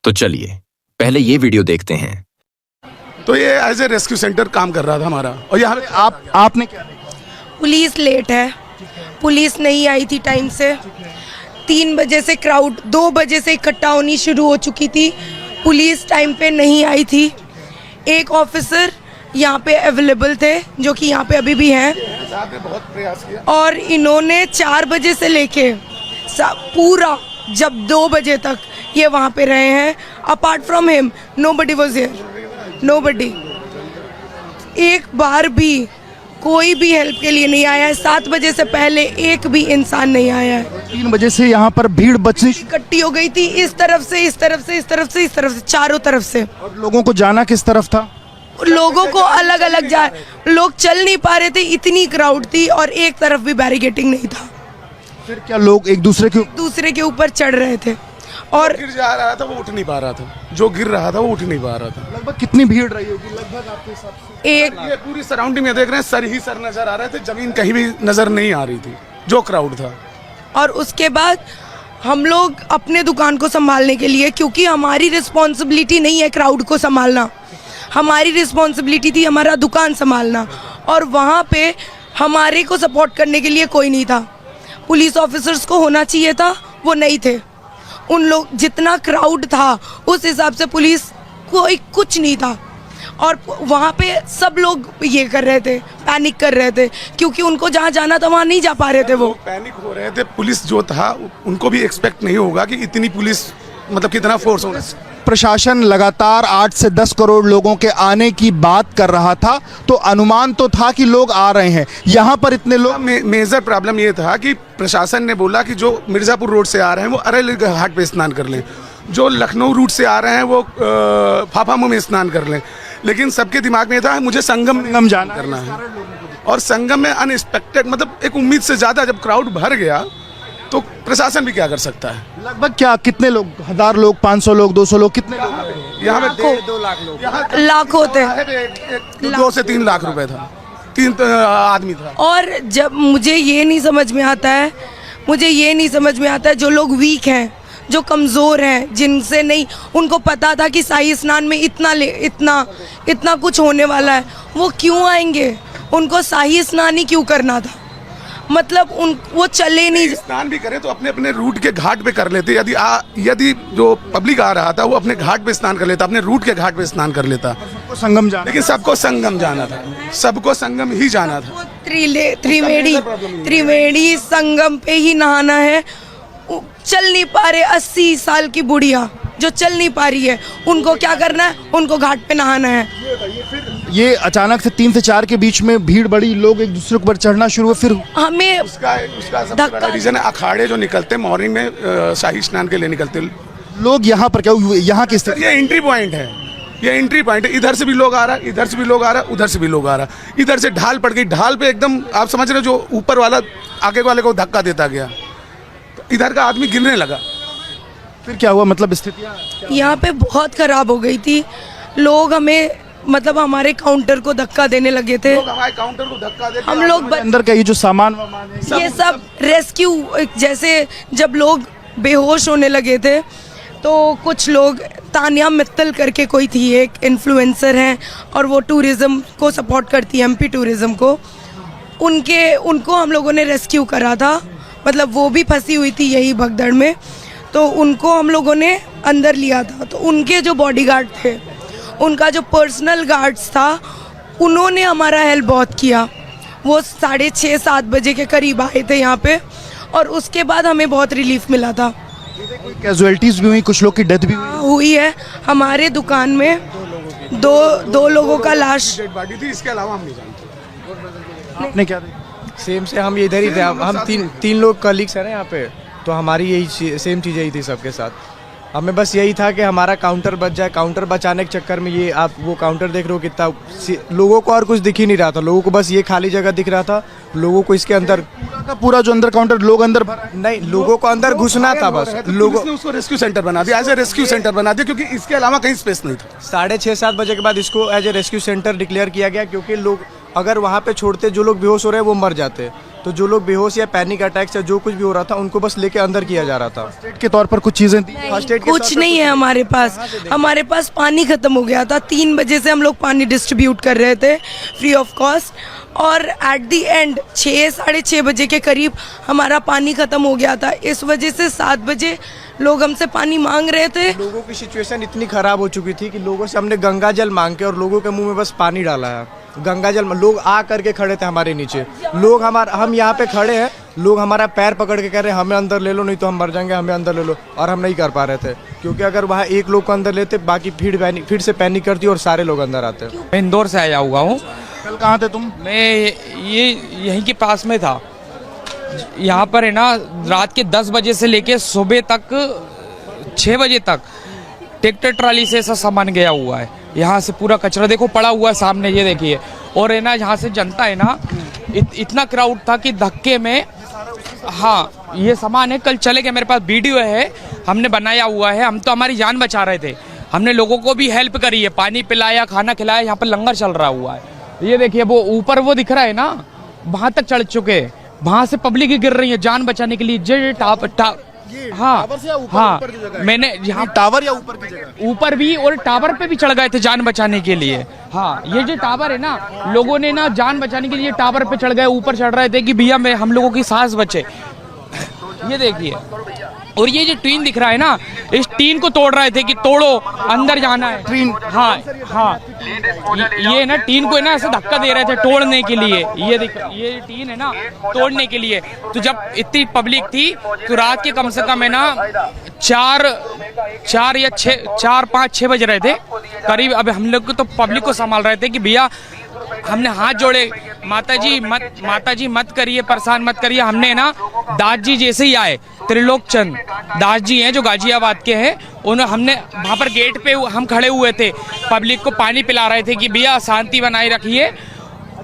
तो चलिए पहले ये वीडियो देखते हैं। तो ये एज ए रेस्क्यू सेंटर काम कर रहा था हमारा। और यहाँ पे आपने क्या देखा? पुलिस लेट है, पुलिस नहीं आई थी टाइम से। 3 बजे से क्राउड 2 बजे से इकट्ठा होनी शुरू हो चुकी थी, पुलिस टाइम पे नहीं आई थी। एक ऑफिसर यहाँ पे अवेलेबल थे जो कि यहाँ पे अभी भी हैं, बहुत प्रयास किया और इन्होंने 4 बजे से लेके पूरा जब 2 बजे तक ये वहाँ पे रहे हैं। Apart from him nobody was here, nobody. एक बार भी कोई भी हेल्प के लिए नहीं आया है। 7 बजे से पहले एक भी इंसान नहीं आया है। 3 बजे से यहाँ पर भीड़ बचनी इकट्ठी हो गई थी, इस तरफ से, इस तरफ से, इस तरफ से, इस तरफ से, चारों तरफ से। और लोगों को जाना किस तरफ था? लोगों को अलग अलग जा, लोग चल नहीं पा रहे थे, इतनी क्राउड थी, और एक तरफ भी बैरिकेटिंग नहीं था। फिर क्या लोग एक दूसरे के ऊपर चढ़ रहे थे, और गिर जा रहा था वो उठ नहीं पा रहा था, जो गिर रहा था वो उठ नहीं पा रहा था। लगभग कितनी भीड़ रही होगी लगभग आपके हिसाब से? ये पूरी सराउंडिंग में देख रहे हैं, सर ही सर नजर आ रहे थे, जमीन कहीं भी नजर नहीं आ रही थी, जो क्राउड था। और उसके बाद हम लोग अपने दुकान को संभालने के लिए, क्योंकि हमारी रिस्पॉन्सिबिलिटी नहीं है क्राउड को संभालना, हमारी रिस्पॉन्सिबिलिटी थी हमारा दुकान संभालना, और वहाँ पे हमारे को सपोर्ट करने के लिए कोई नहीं था। पुलिस ऑफिसर्स को होना चाहिए था, वो नहीं थे। उन लोग, जितना क्राउड था उस हिसाब से पुलिस कोई कुछ नहीं था, और वहाँ पे सब लोग ये कर रहे थे, पैनिक कर रहे थे, क्योंकि उनको जहाँ जाना था वहाँ नहीं जा पा रहे थे। वो पैनिक हो रहे थे। पुलिस जो था उनको भी एक्सपेक्ट नहीं होगा कि इतनी पुलिस, मतलब कितना फोर्स होना। प्रशासन लगातार 8 से 10 करोड़ लोगों के आने की बात कर रहा था, तो अनुमान तो था कि लोग आ रहे हैं। यहाँ पर इतने लोग, मेजर प्रॉब्लम ये था कि प्रशासन ने बोला कि जो मिर्ज़ापुर रोड से आ रहे हैं वो अरैल घाट पे स्नान कर लें, जो लखनऊ रूट से आ रहे हैं वो फाफामू में स्नान कर लें। लेकिन सबके दिमाग में था मुझे संगम जाना करना है, और संगम में अनएक्सपेक्टेड, मतलब एक उम्मीद से ज़्यादा जब क्राउड भर गया तो प्रशासन भी क्या कर सकता है। लगभग क्या, कितने लोग? 1000 लोग, 500 लोग, 200 लोग, कितने लोग? यहाँ पे 2 लाख लोग, लाख होते हैं। 2 से 3 लाख रुपए था, 3 आदमी था। और जब मुझे ये नहीं समझ में आता है, जो लोग वीक हैं, जो कमज़ोर हैं, जिनसे नहीं, उनको पता था कि शाही स्नान में इतना कुछ होने वाला है, वो क्यों आएंगे? उनको शाही स्नान ही क्यों करना था? मतलब वो चले नहीं। स्नान भी करें तो अपने अपने रूट के घाट पे कर लेते। यदि जो पब्लिक आ रहा था वो अपने घाट पे स्नान कर लेता, अपने रूट के घाट पे स्नान कर लेता। सबको संगम जाना, लेकिन सबको संगम जाना था, सबको संगम ही जाना था। त्रिवेणी संगम पे ही नहाना है। चल नहीं पा रहे 80 साल की बुढ़िया जो चल नहीं पा रही है, उनको क्या करना है? उनको घाट पे नहाना है। ये अचानक से 3 से 4 के बीच में भीड़ बढ़ी, लोग एक दूसरे के ऊपर चढ़ना शुरू हुए। फिर हमें उसका सबसे बड़ा रीजन है अखाड़े जो निकलते मॉर्निंग में शाही स्नान के लिए निकलते लोग। यहाँ पर क्या, यहाँ की स्थिति, ये एंट्री पॉइंट है, ये एंट्री पॉइंट है। इधर से भी लोग आ रहा है, इधर से भी लोग आ रहा है, उधर से भी लोग आ रहा है। इधर से ढाल पड़ गई, ढाल पे एकदम आप समझ रहे हो, जो ऊपर वाला आगे वाले को धक्का देता गया, तो इधर का आदमी गिरने लगा। फिर क्या हुआ? मतलब स्थितियाँ यहाँ पे बहुत खराब हो गई थी। लोग हमें, मतलब हमारे काउंटर को धक्का देने लगे थे। लोग हमारे काउंटर को धक्का देते, हम लोग अंदर का ये जो सामान ये सब रेस्क्यू, जैसे जब लोग बेहोश होने लगे थे तो कुछ लोग, तानिया मित्तल करके कोई थी, एक इन्फ्लुएंसर हैं, और वो टूरिज़्म को सपोर्ट करती है, एमपी टूरिज़्म को। उनको हम लोगों ने रेस्क्यू करा था, मतलब वो भी फंसी हुई थी यही भगदड़ में, तो उनको हम लोगों ने अंदर लिया था। तो उनके जो बॉडीगार्ड थे, उनका जो पर्सनल गार्ड्स था, उन्होंने हमारा हेल्प बहुत किया। वो 6:30-7 बजे के करीब आए थे यहाँ पे, और उसके बाद हमें बहुत रिलीफ मिला था। कैजुअलिटीज भी हुई, कुछ लोग की डेथ भी हुई है। हमारे दुकान में दो लोगों का लाश, डेड बॉडी थी, इसके अलावा हम नहीं जानते। आपने क्या देखा? सेम से हम इधर ही थे, हम तीन लोग कलीग्स हैं ना यहाँ पे, तो हमारी यही सेम चीज़ यही थी सबके साथ। हमें बस यही था कि हमारा काउंटर बच जाए। काउंटर बचाने के चक्कर में, ये आप वो काउंटर देख रहे हो कितना, लोगों को और कुछ दिख ही नहीं रहा था, लोगों को बस ये खाली जगह दिख रहा था। लोगों को इसके अंदर पूरा जो अंदर काउंटर, लोग अंदर भरा नहीं, लोगों को अंदर घुसना था बस। लोगों ने उसको रेस्क्यू सेंटर बना दिया, एज ए रेस्क्यू सेंटर बना दिया, क्योंकि इसके अलावा कहीं स्पेस नहीं था। 6:30-7 बजे के बाद इसको as a rescue centre declare किया गया, क्योंकि लोग अगर वहाँ पे छोड़ते जो लोग बेहोश हो रहे हैं वो मर जाते। तो जो लोग बेहोश या पैनिक अटैक्स या जो कुछ भी हो रहा था उनको बस लेके अंदर किया जा रहा था। स्टेट के तौर पर कुछ चीजें दी। फर्स्ट एड के कुछ साथ नहीं है हमारे पास पानी खत्म हो गया था। 3 बजे से हम लोग पानी डिस्ट्रीब्यूट कर रहे थे फ्री ऑफ कॉस्ट, और एट दी एंड 6-6:30 बजे के करीब हमारा पानी खत्म हो गया था। इस वजह से 7 बजे लोग हमसे पानी मांग रहे थे। लोगों की सिचुएशन इतनी खराब हो चुकी थी कि लोगों से हमने गंगा जल मांग के और लोगों के मुंह में बस पानी डाला है। गंगा जल लोग आ करके खड़े थे हमारे नीचे, लोग हम यहाँ पे खड़े हैं, लोग हमारा पैर पकड़ के कह रहे हैं हमें अंदर ले लो नहीं तो हम मर जाएंगे, हमें अंदर ले लो। और हम नहीं कर पा रहे थे क्योंकि अगर वहाँ एक लोग को अंदर लेते बाकी फिर से पैनिक करती और सारे लोग अंदर आते। मैं इंदौर से आया हुआ हूँ। कल कहाँ थे तुम? मैं ये यहीं के पास में था। यहाँ पर है ना, रात के 10 बजे से लेके सुबह तक 6 बजे तक ट्रैक्टर ट्राली से ऐसा सामान गया हुआ है। यहाँ से पूरा कचरा देखो पड़ा हुआ है सामने, ये देखिए। और है ना, यहाँ से जनता है ना, इतना क्राउड था कि धक्के में, हाँ ये सामान है, कल चले गए। मेरे पास वीडियो है, हमने बनाया हुआ है। हम तो हमारी जान बचा रहे थे, हमने लोगों को भी हेल्प करी है, पानी पिलाया, खाना खिलाया। यहाँ पर लंगर चल रहा हुआ है। ये देखिए वो ऊपर वो दिख रहा है ना, वहां तक चढ़ चुके, वहां से पब्लिक ही गिर रही है जान बचाने के लिए। हाँ हाँ, मैंने यहाँ टावर या ऊपर की जगह? ऊपर भी और टावर पे भी चढ़ गए थे जान बचाने के लिए। हाँ, ये जो टावर है ना, लोगों ने ना जान बचाने के लिए टावर पे चढ़ गए, ऊपर चढ़ रहे थे कि भैया मैं हम लोगों की सांस बचे। ये देखिए, और ये जो टीन दिख रहा है ना, इस टीन को तोड़ रहे थे कि तोड़ो अंदर जाना है। टीन, हाँ हाँ, ये ना टीन को है ना ऐसे धक्का दे रहे थे तोड़ने के लिए। ये टीन है ना तोड़ने के लिए। तो जब इतनी पब्लिक थी तो रात के कम से कम है ना 4-5-6 बज रहे थे करीब। अब हम लोग तो पब्लिक को संभाल रहे थे कि भैया, हमने हाथ जोड़े, माता जी मत करिए, परेशान मत करिए। हमने ना दास जी जैसे ही आए, त्रिलोक चंद दास जी हैं जो गाजियाबाद के हैं, उन्होंने हमने वहाँ पर गेट पे हम खड़े हुए थे, पब्लिक को पानी पिला रहे थे कि भैया शांति बनाए रखिए।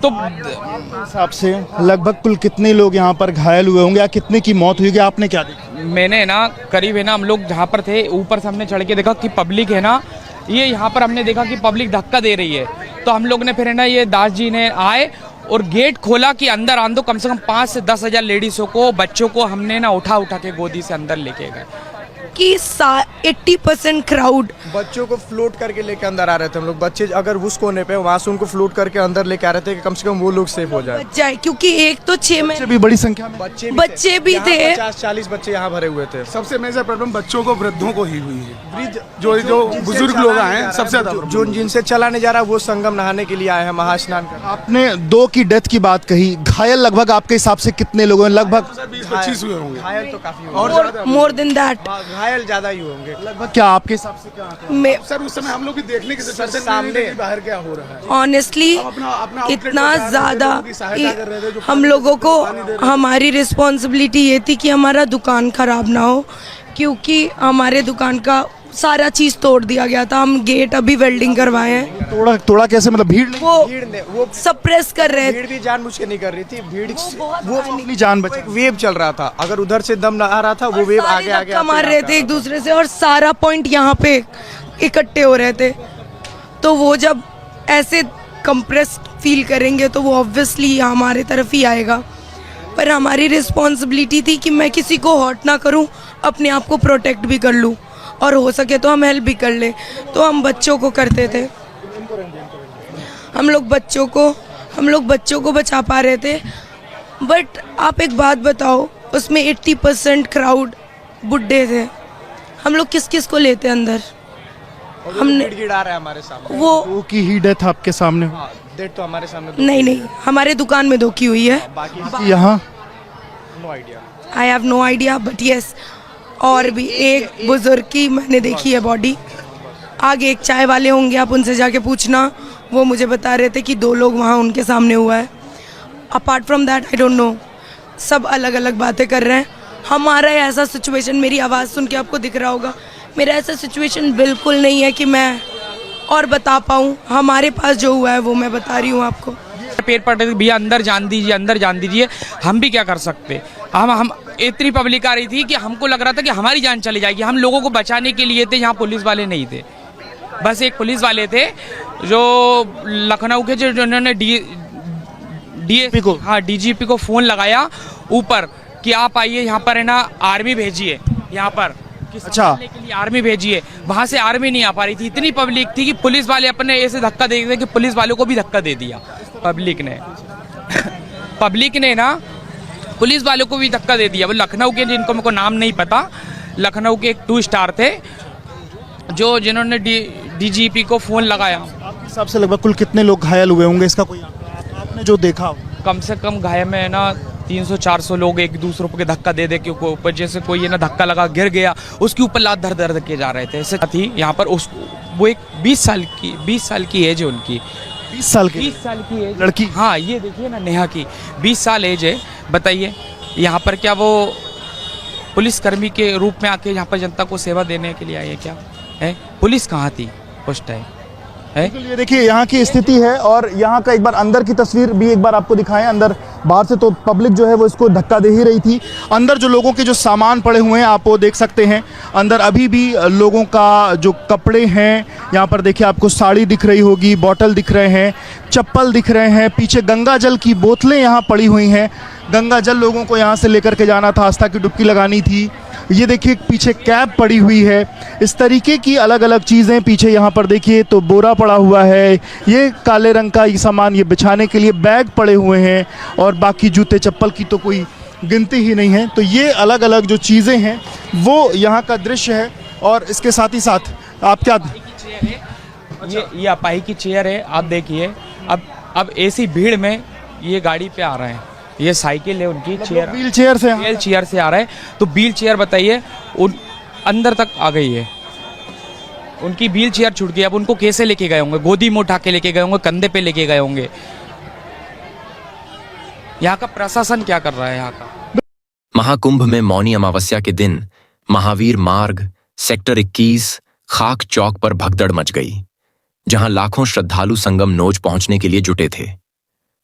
तो हिसाब से लगभग कुल कितने लोग यहाँ पर घायल हुए होंगे या कितने की मौत हुई, आपने क्या देखा? मैंने ना करीब है ना, हम लोग जहाँ पर थे ऊपर से हमने चढ़ के देखा कि पब्लिक है ना, ये यहाँ पर हमने देखा कि पब्लिक धक्का दे रही है। तो हम लोग ने फिर है ना, ये दास जी ने आए और गेट खोला कि अंदर आन दो। कम से कम 5 से 10 हजार लेडीजों को, बच्चों को हमने ना उठा के गोदी से अंदर लेके गए। कि 80% क्राउड बच्चों को फ्लोट करके लेके अंदर आ रहे थे हम लोग। बच्चे अगर उस कोने पे वहाँ से उनको फ्लोट करके अंदर लेके आ रहे थे कि कम से कम वो लोग सेफ हो जाए। बच जाए, क्योंकि एक तो 6 में भी बड़ी संख्या में बच्चे भी थे। 50-40 बच्चे यहाँ भरे हुए थे। सबसे मेजर प्रॉब्लम बच्चों को, वृद्धों को ही हुई है। जो बुजुर्ग लोग आए हैं सबसे ज्यादा, जो जिनसे चला नहीं जा रहा वो संगम नहाने के लिए आए हैं, महास्नान कर। आपने 2 की डेथ की बात कही, घायल लगभग आपके हिसाब से कितने लोग हैं? लगभग 20-25 हुए होंगे। घायल तो काफी और मोर देन दैट, घायल ज्यादा ही होंगे। लगभग क्या आपके हिसाब से क्या आता है? सर उस समय हम लोग भी देखने की सिचुएशन सामने बाहर क्या हो रहा है। ऑनेस्टली अपना इतना ज़्यादा हम लोगों को, हमारी रिस्पॉन्सिबिलिटी ये थी कि हमारा दुकान खराब ना हो, क्योंकि हमारे दुकान का सारा चीज तोड़ दिया गया था। हम गेट अभी वेल्डिंग करवाए हैं। तोड़ा कैसे, मतलब भीड़ वो सप्रेस कर रहे भीड़ भी जानबूझ के नहीं कर रही थी। भीड़ वो अपनी जान बचा। एक वेव चल रहा था, अगर उधर से दम आ रहा था वो वेव आगे मार रहे थे एक दूसरे से, और सारा पॉइंट यहाँ पे इकट्ठे हो रहे थे। तो वो जब ऐसे कंप्रेस्ड फील करेंगे तो वो ऑब्वियसली हमारे तरफ ही आएगा। पर हमारी रिस्पॉन्सिबिलिटी थी कि मैं किसी को हर्ट ना करूं, अपने आप को प्रोटेक्ट भी कर लूं, और हो सके तो हम हेल्प भी कर ले। तो हम बच्चों को करते थे, हम लोग बच्चों को बचा पा रहे थे। बट आप एक बात बताओ, उसमें 80% क्राउड बुड्ढे थे। हम लोग किस किस को लेते अंदर? हमने गिड़ा रहा है हमारे सामने। वो 2 की ही डेथ आपके सामने? डेट तो हमारे सामने नहीं, हमारे दुकान में 2 की हुई है। बाकी यहाँ no idea, I have no idea, but yes, और भी एक बुजुर्ग की मैंने देखी है बॉडी। आगे एक चाय वाले होंगे, आप उनसे जाके पूछना, वो मुझे बता रहे थे कि 2 लोग वहाँ उनके सामने हुआ है। Apart from that I don't know, सब अलग अलग बातें कर रहे हैं। हमारा ऐसा सिचुएशन, मेरी आवाज़ सुन के आपको दिख रहा होगा, मेरा ऐसा सिचुएशन बिल्कुल नहीं है कि मैं और बता पाऊँ। हमारे पास जो हुआ है वो मैं बता रही हूँ आपको। पेड़ पड़ रहे थे, भैया अंदर जान दीजिए। हम भी क्या कर सकते? हम इतनी पब्लिक आ रही थी कि हमको लग रहा था कि हमारी जान चली जाएगी। हम लोगों को बचाने के लिए थे, यहाँ पुलिस वाले नहीं थे। बस एक पुलिस वाले थे जो लखनऊ के, जो उन्होंने डीएसपी को, हाँ डीजीपी को फोन लगाया ऊपर कि आप आइए यहाँ पर है ना, आर्मी भेजिए यहाँ पर, अच्छा। के लिए आर्मी भेजिए। वहां से आर्मी नहीं आ पा रही थी, इतनी पब्लिक थी कि पुलिस वाले अपने ऐसे धक्का दे रहे कि पुलिस वालों को भी धक्का दे दिया पब्लिक ने। पब्लिक ने ना पुलिस वालों को भी धक्का दे दिया। वो लखनऊ के, जिनको मेरे को नाम नहीं पता, लखनऊ के एक 2 स्टार थे जो जिन्होंने डीजीपी को फोन लगाया। आपके हिसाब से लगभग कुल कितने लोग घायल हुए होंगे, इसका कोई आपने जो देखा हो? कम से कम घायल में है ना 300-400 लोग एक दूसरों को धक्का दे के ऊपर, जैसे कोई है ना धक्का लगा गिर गया, उसके ऊपर लात धर धर के जा रहे थे। ऐसे थी यहाँ पर वो एक 20 साल की एज है उनकी। 20 साल की 20 साल की एज लड़की? हाँ, ये देखिए ना नेहा की 20 साल एज है। बताइए यहाँ पर क्या वो पुलिसकर्मी के रूप में आके यहाँ पर जनता को सेवा देने के लिए आई है क्या? है पुलिस कहाँ थी उस टाइम? बिल्कुल, ये देखिए यहाँ की स्थिति है। और यहाँ का एक बार अंदर की तस्वीर भी एक बार आपको दिखाएं। अंदर बाहर से तो पब्लिक जो है वो इसको धक्का दे ही रही थी। अंदर जो लोगों के जो सामान पड़े हुए हैं आप वो देख सकते हैं। अंदर अभी भी लोगों का जो कपड़े हैं, यहाँ पर देखिए आपको साड़ी दिख रही होगी, बॉटल दिख रहे हैं, चप्पल दिख रहे हैं, पीछे गंगा जल की बोतलें यहाँ पड़ी हुई हैं। गंगा जल लोगों को यहाँ से लेकर के जाना था, आस्था की डुबकी लगानी थी। ये देखिए पीछे कैप पड़ी हुई है। इस तरीके की अलग अलग चीज़ें पीछे यहाँ पर देखिए तो बोरा पड़ा हुआ है, ये काले रंग का ये सामान, ये बिछाने के लिए बैग पड़े हुए हैं, और बाकी जूते चप्पल की तो कोई गिनती ही नहीं है। तो ये अलग अलग जो चीज़ें हैं वो यहाँ का दृश्य है। और इसके साथ ही साथ आप क्या, ये अपाही की चेयर है, आप देखिए। अब ऐसी भीड़ में ये गाड़ी पे आ रहे हैं, ये साइकिल है उनकी, चेयर व्हील चेयर से आ रहा है। तो व्हील चेयर बताइए उन अंदर तक आ गई है, उनकी व्हील चेयर छूट गई। अब उनको कैसे लेके गए होंगे? गोदी में उठा के लेके गए होंगे, कंधे पे लेके गए होंगे। यहाँ का प्रशासन क्या कर रहा है यहाँ का? महाकुंभ में मौनी अमावस्या के दिन महावीर मार्ग सेक्टर 21 खाक चौक पर भगदड़ मच गई, जहां लाखों श्रद्धालु संगम नोज पहुंचने के लिए जुटे थे।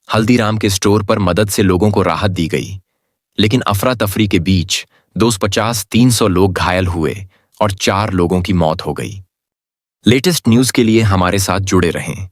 हल्दीराम के स्टोर पर मदद से लोगों को राहत दी गई, लेकिन अफरा तफरी के बीच 250-300 लोग घायल हुए और 4 लोगों की मौत हो गई। लेटेस्ट न्यूज के लिए हमारे साथ जुड़े रहें।